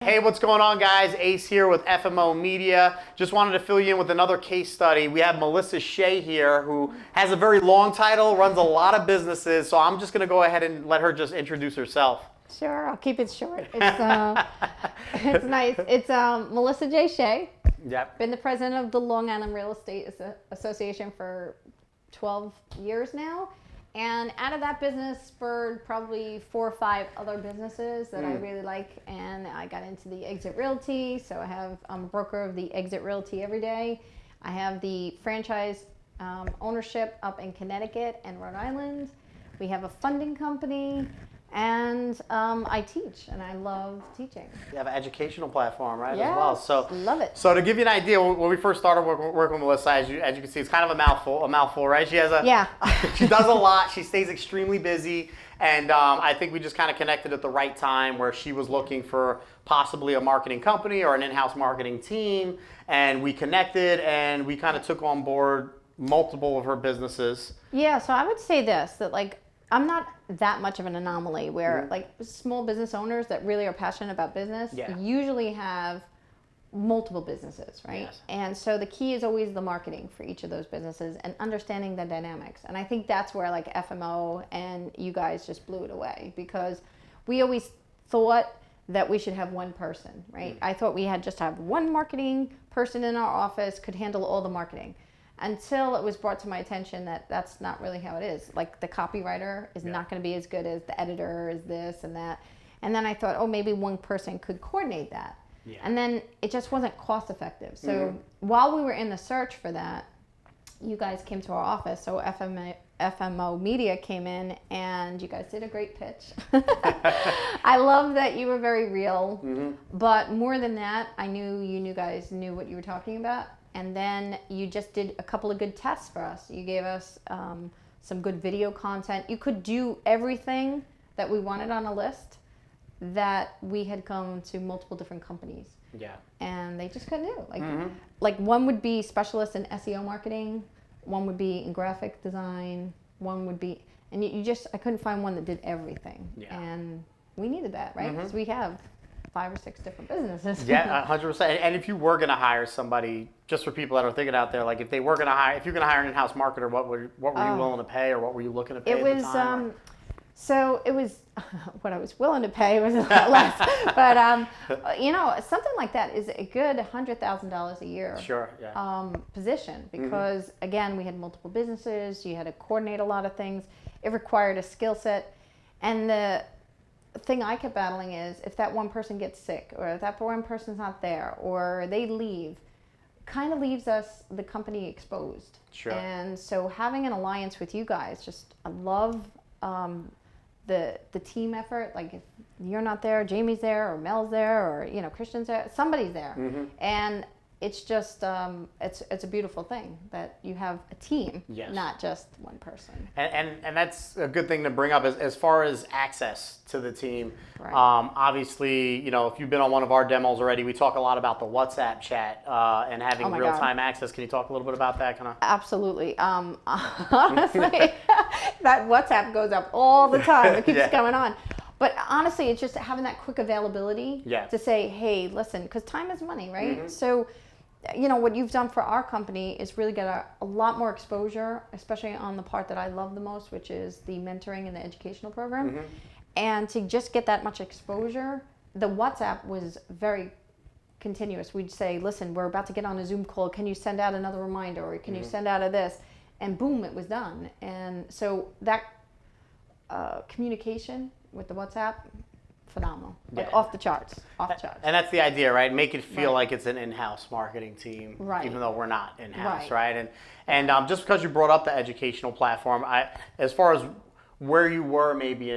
Hey, what's going on, guys? Ace here with FMO Media. Just wanted to fill you in with another case study. We have Melissa Shea here, who has a very long title, runs a lot of businesses. So I'm just going to go ahead and let her just introduce herself. Sure, I'll keep it short. It's nice. It's Melissa J. Shea. Yep. Been the president of the Long Island Real Estate Association for 12 years now. And out of that business spurred probably 4 or 5 other businesses that I really like. And I got into the exit realty. So I'm a broker of the exit realty every day. I have the franchise ownership up in Connecticut and Rhode Island. We have a funding company. And I teach, and I love teaching. You have an educational platform, right, yes, as well. So love it. So to give you an idea, when we first started working with Melissa, as you can see, it's kind of a mouthful, right? She has she does a lot. She stays extremely busy, and I think we just kind of connected at the right time where she was looking for possibly a marketing company or an in-house marketing team, and we connected, and we kind of took on board multiple of her businesses. Yeah, so I would say this, that like, I'm not that much of an anomaly where like small business owners that really are passionate about business usually have multiple businesses, right? Yes. And so the key is always the marketing for each of those businesses and understanding the dynamics. And I think that's where like FMO and you guys just blew it away, because we always thought that we should have one person, right? I thought we had just to have one marketing person in our office could handle all the marketing. Until it was brought to my attention that that's not really how it is. Like the copywriter is not going to be as good as the editor, is this and that. And then I thought, oh, maybe one person could coordinate that. Yeah. And then it just wasn't cost effective. So while we were in the search for that, you guys came to our office. So FMO Media came in and you guys did a great pitch. I love that you were very real. But more than that, I knew you guys knew what you were talking about. And then you just did a couple of good tests for us. You gave us some good video content. You could do everything that we wanted on a list that we had come to multiple different companies. Yeah. And they just couldn't do. Like one would be specialist in SEO marketing. One would be in graphic design. One would be, and I couldn't find one that did everything. Yeah. And we needed that, right? Because we have 5 or 6 different businesses. Yeah, 100%. And if you were going to hire somebody, just for people that are thinking out there, like if you're going to hire an in-house marketer, what were you willing to pay, or what were you looking to pay at the time? So it was what I was willing to pay was a lot less, but something like that is a good $100,000 a year. Sure. Yeah. Position, because again, we had multiple businesses. You had to coordinate a lot of things. It required a skill set, and the thing I kept battling is if that one person gets sick, or if that one person's not there, or they leave, kind of leaves us, the company, exposed. Sure. And so having an alliance with you guys, I love the team effort. Like if you're not there, Jamie's there, or Mel's there, or Christian's there, somebody's there. And it's just it's a beautiful thing that you have a team, not just one person. And that's a good thing to bring up as far as access to the team. Right. Obviously, if you've been on one of our demos already, we talk a lot about the WhatsApp chat and having real-time access. Can you talk a little bit about that? Absolutely. Honestly, that WhatsApp goes up all the time. It keeps coming on. But honestly, it's just having that quick availability to say, hey, listen, because time is money, right? So, what you've done for our company is really get a lot more exposure, especially on the part that I love the most, which is the mentoring and the educational program. And to just get that much exposure, the WhatsApp was very continuous. We'd say, listen, we're about to get on a Zoom call. Can you send out another reminder, or can you send out a this? And boom, it was done. And so that communication with the WhatsApp, phenomenal. Like off the charts. And that's the idea, right? Make it feel like it's an in-house marketing team, even though we're not in-house, right? And just because you brought up the educational platform, as far as where you were maybe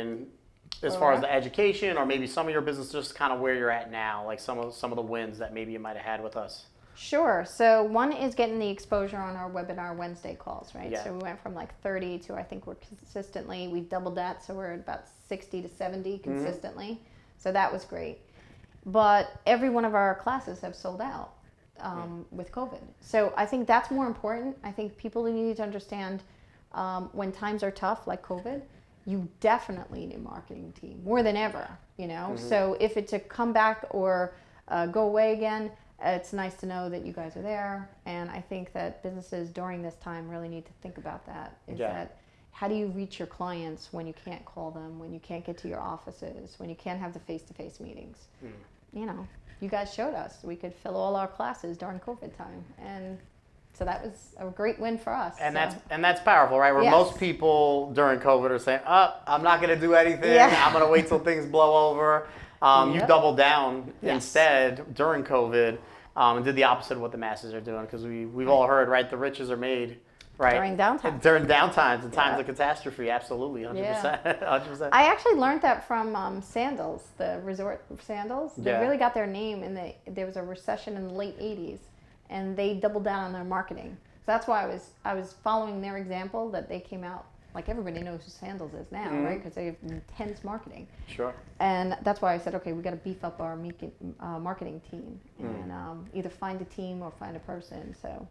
as far as the education, or maybe some of your business, just kind of where you're at now, like some of the wins that maybe you might have had with us. Sure. So one is getting the exposure on our webinar Wednesday calls, right? Yeah. So we went from like 30 to, I think we've doubled that. So we're at about 60 to 70 consistently. So that was great. But every one of our classes have sold out with COVID. So I think that's more important. I think people need to understand when times are tough, like COVID, you definitely need a marketing team more than ever, you know? So if it's to come back or go away again, it's nice to know that you guys are there. And I think that businesses during this time really need to think about that. That how do you reach your clients when you can't call them, when you can't get to your offices, when you can't have the face-to-face meetings? You know, you guys showed us we could fill all our classes during COVID time, and so that was a great win for us. And that's powerful, right? Where most people during COVID are saying, "Oh, I'm not going to do anything. I'm going to wait till things blow over." You doubled down instead during COVID and did the opposite of what the masses are doing, because we've all heard, right? The riches are made. Right. During downtime. During downtimes and times of catastrophe, absolutely, 100%. 100%. I actually learned that from Sandals, the resort Sandals. They really got their name, and there was a recession in the late 80s, and they doubled down on their marketing. So that's why I was following their example, that they came out, like everybody knows who Sandals is now, right? Because they have intense marketing. Sure. And that's why I said, okay, we got to beef up our marketing team and either find a team or find a person. So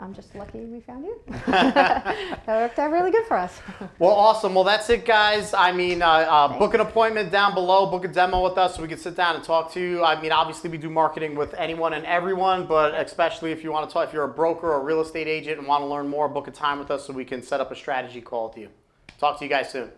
I'm just lucky we found you. That worked out really good for us. Well, awesome. Well, that's it, guys. I mean, book an appointment down below. Book a demo with us so we can sit down and talk to you. I mean, obviously, we do marketing with anyone and everyone, but especially if you want to talk, if you're a broker or a real estate agent and want to learn more, book a time with us so we can set up a strategy call with you. Talk to you guys soon.